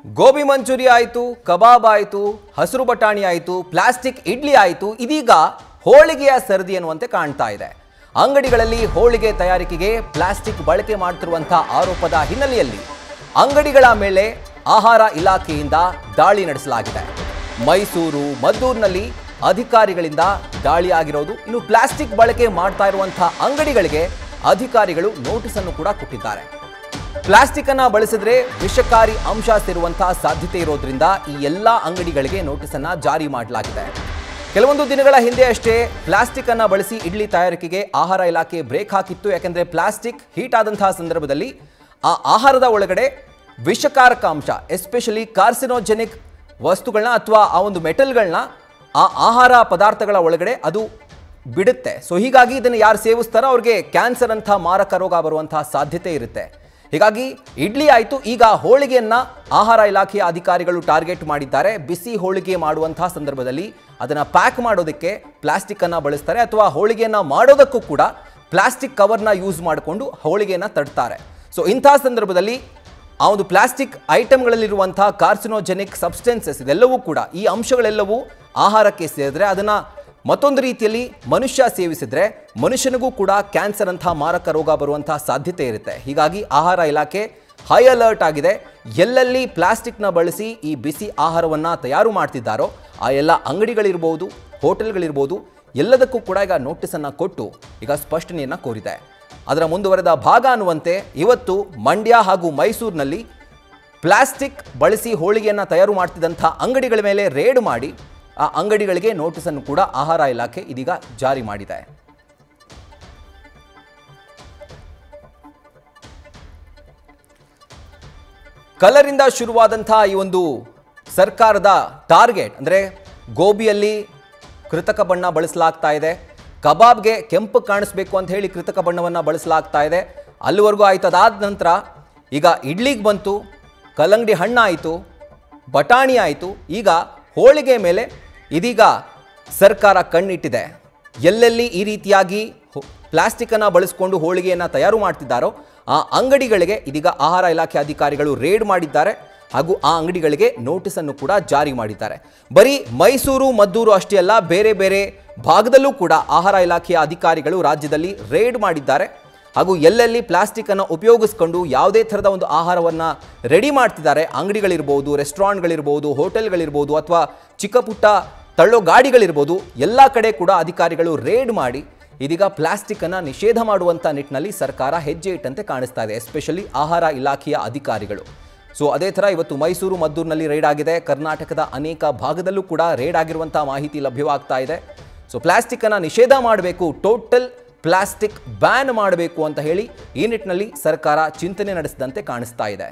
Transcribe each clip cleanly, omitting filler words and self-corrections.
ಗೋಬಿ ಮಂಚೂರಿ ಆಯಿತು, ಕಬಾಬ್ ಆಯಿತು, ಹಸಿರು ಬಟಾಣಿ ಆಯಿತು, ಪ್ಲಾಸ್ಟಿಕ್ ಇಡ್ಲಿ ಆಯಿತು, ಇದೀಗ ಹೋಳಿಗೆಯ ಸರದಿ ಎನ್ನುವಂತೆ ಕಾಣ್ತಾ ಇದೆ. ಅಂಗಡಿಗಳಲ್ಲಿ ಹೋಳಿಗೆ ತಯಾರಿಕೆಗೆ ಪ್ಲಾಸ್ಟಿಕ್ ಬಳಕೆ ಮಾಡುತ್ತಿರುವಂತಹ ಆರೋಪದ ಹಿನ್ನೆಲೆಯಲ್ಲಿ ಅಂಗಡಿಗಳ ಮೇಲೆ ಆಹಾರ ಇಲಾಖೆಯಿಂದ ದಾಳಿ ನಡೆಸಲಾಗಿದೆ. ಮೈಸೂರು, ಮದ್ದೂರಿನಲ್ಲಿ ಅಧಿಕಾರಿಗಳಿಂದ ದಾಳಿ ಆಗಿರೋದು. ಇನ್ನು ಪ್ಲಾಸ್ಟಿಕ್ ಬಳಕೆ ಮಾಡ್ತಾ ಇರುವಂತಹ ಅಂಗಡಿಗಳಿಗೆ ಅಧಿಕಾರಿಗಳು ನೋಟಿಸ್ ಅನ್ನು ಕೂಡ ಕೊಟ್ಟಿದ್ದಾರೆ. ಪ್ಲಾಸ್ಟಿಕ್ ಅನ್ನ ಬಳಸಿದ್ರೆ ವಿಷಕಾರಿ ಅಂಶ ಸೇರುವಂತಹ ಸಾಧ್ಯತೆ ಇರೋದ್ರಿಂದ ಈ ಎಲ್ಲಾ ಅಂಗಡಿಗಳಿಗೆ ನೋಟಿಸ್ ಅನ್ನ ಜಾರಿ ಮಾಡಲಾಗಿದೆ. ಕೆಲವೊಂದು ದಿನಗಳ ಹಿಂದೆ ಅಷ್ಟೇ ಪ್ಲಾಸ್ಟಿಕ್ ಅನ್ನ ಬಳಸಿ ಇಡ್ಲಿ ತಯಾರಿಕೆಗೆ ಆಹಾರ ಇಲಾಖೆ ಬ್ರೇಕ್ ಹಾಕಿತ್ತು. ಯಾಕೆಂದ್ರೆ ಪ್ಲಾಸ್ಟಿಕ್ ಹೀಟ್ ಆದಂತಹ ಸಂದರ್ಭದಲ್ಲಿ ಆ ಆಹಾರದ ಒಳಗಡೆ ವಿಷಕಾರಕ ಅಂಶ, ಎಸ್ಪೆಷಲಿ ಕಾರ್ಸಿನೋಜೆನಿಕ್ ವಸ್ತುಗಳನ್ನ ಅಥವಾ ಆ ಒಂದು ಮೆಟಲ್ಗಳನ್ನ ಆ ಆಹಾರ ಪದಾರ್ಥಗಳ ಒಳಗಡೆ ಅದು ಬಿಡುತ್ತೆ. ಸೊ ಹೀಗಾಗಿ ಇದನ್ನು ಯಾರು ಸೇವಿಸ್ತಾರೋ ಅವ್ರಿಗೆ ಕ್ಯಾನ್ಸರ್ ಅಂತ ಮಾರಕ ರೋಗ ಬರುವಂತಹ ಸಾಧ್ಯತೆ ಇರುತ್ತೆ. ಹೀಗಾಗಿ ಇಡ್ಲಿ ಆಯಿತು, ಈಗ ಹೋಳಿಗೆಯನ್ನ ಆಹಾರ ಇಲಾಖೆಯ ಅಧಿಕಾರಿಗಳು ಟಾರ್ಗೆಟ್ ಮಾಡಿದ್ದಾರೆ. ಬಿಸಿ ಹೋಳಿಗೆ ಮಾಡುವಂತಹ ಸಂದರ್ಭದಲ್ಲಿ ಅದನ್ನು ಪ್ಯಾಕ್ ಮಾಡೋದಕ್ಕೆ ಪ್ಲಾಸ್ಟಿಕ್ ಅನ್ನ ಬಳಸ್ತಾರೆ, ಅಥವಾ ಹೋಳಿಗೆಯನ್ನ ಮಾಡೋದಕ್ಕೂ ಕೂಡ ಪ್ಲಾಸ್ಟಿಕ್ ಕವರ್ನ ಯೂಸ್ ಮಾಡಿಕೊಂಡು ಹೋಳಿಗೆಯನ್ನ ತಡ್ತಾರೆ. ಸೊ ಇಂತಹ ಸಂದರ್ಭದಲ್ಲಿ ಆ ಒಂದು ಪ್ಲಾಸ್ಟಿಕ್ ಐಟಮ್ಗಳಲ್ಲಿರುವಂತಹ ಕಾರ್ಸಿನೋಜೆನಿಕ್ ಸಬ್ಸ್ಟೆನ್ಸಸ್ ಇದೆಲ್ಲವೂ ಕೂಡ, ಈ ಅಂಶಗಳೆಲ್ಲವೂ ಆಹಾರಕ್ಕೆ ಸೇರಿದ್ರೆ ಅದನ್ನು ಮತ್ತೊಂದು ರೀತಿಯಲ್ಲಿ ಮನುಷ್ಯ ಸೇವಿಸಿದ್ರೆ ಮನುಷ್ಯನಿಗೂ ಕೂಡ ಕ್ಯಾನ್ಸರ್ ಅಂತಹ ಮಾರಕ ರೋಗ ಬರುವಂತಹ ಸಾಧ್ಯತೆ ಇರುತ್ತೆ. ಹೀಗಾಗಿ ಆಹಾರ ಇಲಾಖೆ ಹೈ ಅಲರ್ಟ್ ಆಗಿದೆ. ಎಲ್ಲೆಲ್ಲಿ ಪ್ಲಾಸ್ಟಿಕ್ನ ಬಳಸಿ ಈ ಬಿಸಿ ಆಹಾರವನ್ನು ತಯಾರು ಮಾಡ್ತಿದ್ದಾರೋ ಆ ಎಲ್ಲ ಅಂಗಡಿಗಳಿರ್ಬೋದು, ಹೋಟೆಲ್ಗಳಿರ್ಬೋದು, ಎಲ್ಲದಕ್ಕೂ ಕೂಡ ಈಗ ನೋಟಿಸನ್ನು ಕೊಟ್ಟು ಈಗ ಸ್ಪಷ್ಟನೆಯನ್ನು ಕೋರಿದೆ. ಅದರ ಮುಂದುವರೆದ ಭಾಗ ಅನ್ನುವಂತೆ ಇವತ್ತು ಮಂಡ್ಯ ಹಾಗೂ ಮೈಸೂರಿನಲ್ಲಿ ಪ್ಲಾಸ್ಟಿಕ್ ಬಳಸಿ ಹೋಳಿಗೆಯನ್ನು ತಯಾರು ಮಾಡ್ತಿದ್ದಂಥ ಅಂಗಡಿಗಳ ಮೇಲೆ ರೇಡ್ ಮಾಡಿ ಆ ಅಂಗಡಿಗಳಿಗೆ ನೋಟಿಸನ್ನು ಕೂಡ ಆಹಾರ ಇಲಾಖೆ ಇದೀಗ ಜಾರಿ ಮಾಡಿದೆ. ಕಲರಿಂದ ಶುರುವಾದಂತಹ ಈ ಒಂದು ಸರ್ಕಾರದ ಟಾರ್ಗೆಟ್ ಅಂದರೆ ಗೋಬಿಯಲ್ಲಿ ಕೃತಕ ಬಣ್ಣ ಬಳಸಲಾಗ್ತಾ ಇದೆ, ಕಬಾಬ್ಗೆ ಕೆಂಪು ಕಾಣಿಸ್ಬೇಕು ಅಂತ ಹೇಳಿ ಕೃತಕ ಬಣ್ಣವನ್ನು ಬಳಸಲಾಗ್ತಾ ಇದೆ. ಅಲ್ಲಿವರೆಗೂ ಆಯ್ತು. ಅದಾದ ನಂತರ ಈಗ ಇಡ್ಲಿಗೆ ಬಂತು, ಕಲ್ಲಂಗಡಿ ಹಣ್ಣು ಆಯಿತು, ಬಟಾಣಿ ಆಯಿತು, ಈಗ ಹೋಳಿಗೆ ಮೇಲೆ ಇದೀಗ ಸರ್ಕಾರ ಕಣ್ಣಿಟ್ಟಿದೆ. ಎಲ್ಲೆಲ್ಲಿ ಈ ರೀತಿಯಾಗಿ ಪ್ಲಾಸ್ಟಿಕ್ಕನ್ನು ಬಳಸಿಕೊಂಡು ಹೋಳಿಗೆಯನ್ನು ತಯಾರು ಮಾಡ್ತಿದ್ದಾರೋ ಆ ಅಂಗಡಿಗಳಿಗೆ ಇದೀಗ ಆಹಾರ ಇಲಾಖೆ ಅಧಿಕಾರಿಗಳು ರೇಡ್ ಮಾಡಿದ್ದಾರೆ ಹಾಗೂ ಆ ಅಂಗಡಿಗಳಿಗೆ ನೋಟಿಸನ್ನು ಕೂಡ ಜಾರಿ ಮಾಡಿದ್ದಾರೆ. ಬರೀ ಮೈಸೂರು, ಮದ್ದೂರು ಅಷ್ಟೇ ಅಲ್ಲ, ಬೇರೆ ಬೇರೆ ಭಾಗದಲ್ಲೂ ಕೂಡ ಆಹಾರ ಇಲಾಖೆಯ ಅಧಿಕಾರಿಗಳು ರಾಜ್ಯದಲ್ಲಿ ರೇಡ್ ಮಾಡಿದ್ದಾರೆ. ಹಾಗೂ ಎಲ್ಲೆಲ್ಲಿ ಪ್ಲಾಸ್ಟಿಕ್ಕನ್ನು ಉಪಯೋಗಿಸ್ಕೊಂಡು ಯಾವುದೇ ಥರದ ಒಂದು ಆಹಾರವನ್ನು ರೆಡಿ ಮಾಡ್ತಿದ್ದಾರೆ, ಅಂಗಡಿಗಳಿರ್ಬೋದು, ರೆಸ್ಟೋರೆಂಟ್ಗಳಿರ್ಬೋದು, ಹೋಟೆಲ್ಗಳಿರ್ಬೋದು, ಅಥವಾ ಚಿಕ್ಕ ಪುಟ್ಟ ತಳ್ಳೋ ಗಾಡಿಗಳಿರ್ಬೋದು, ಎಲ್ಲ ಕಡೆ ಕೂಡ ಅಧಿಕಾರಿಗಳು ರೇಡ್ ಮಾಡಿ ಇದೀಗ ಪ್ಲಾಸ್ಟಿಕ್ಕನ್ನು ನಿಷೇಧ ಮಾಡುವಂಥ ನಿಟ್ಟಿನಲ್ಲಿ ಸರ್ಕಾರ ಹೆಜ್ಜೆ ಇಟ್ಟಂತೆ ಕಾಣಿಸ್ತಾ ಇದೆ, ಎಸ್ಪೆಷಲಿ ಆಹಾರ ಇಲಾಖೆಯ ಅಧಿಕಾರಿಗಳು. ಸೊ ಅದೇ ಥರ ಇವತ್ತು ಮೈಸೂರು, ಮದ್ದೂರಿನಲ್ಲಿ ರೇಡ್ ಆಗಿದೆ. ಕರ್ನಾಟಕದ ಅನೇಕ ಭಾಗದಲ್ಲೂ ಕೂಡ ರೇಡ್ ಆಗಿರುವಂಥ ಮಾಹಿತಿ ಲಭ್ಯವಾಗ್ತಾ ಇದೆ. ಸೊ ಪ್ಲಾಸ್ಟಿಕ್ಕನ್ನು ನಿಷೇಧ ಮಾಡಬೇಕು, ಟೋಟಲ್ ಪ್ಲಾಸ್ಟಿಕ್ ಬ್ಯಾನ್ ಮಾಡಬೇಕು ಅಂತ ಹೇಳಿ ಈ ನಿಟ್ಟಿನಲ್ಲಿ ಸರ್ಕಾರ ಚಿಂತನೆ ನಡೆಸಿದಂತೆ ಕಾಣಿಸ್ತಾ ಇದೆ.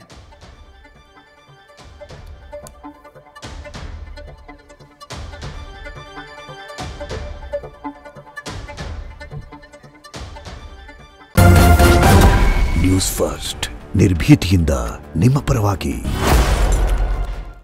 ನ್ಯೂಸ್ ಫಸ್ಟ್, ನಿರ್ಭೀತಿಯಿಂದ ನಿಮ್ಮ ಪರವಾಗಿ.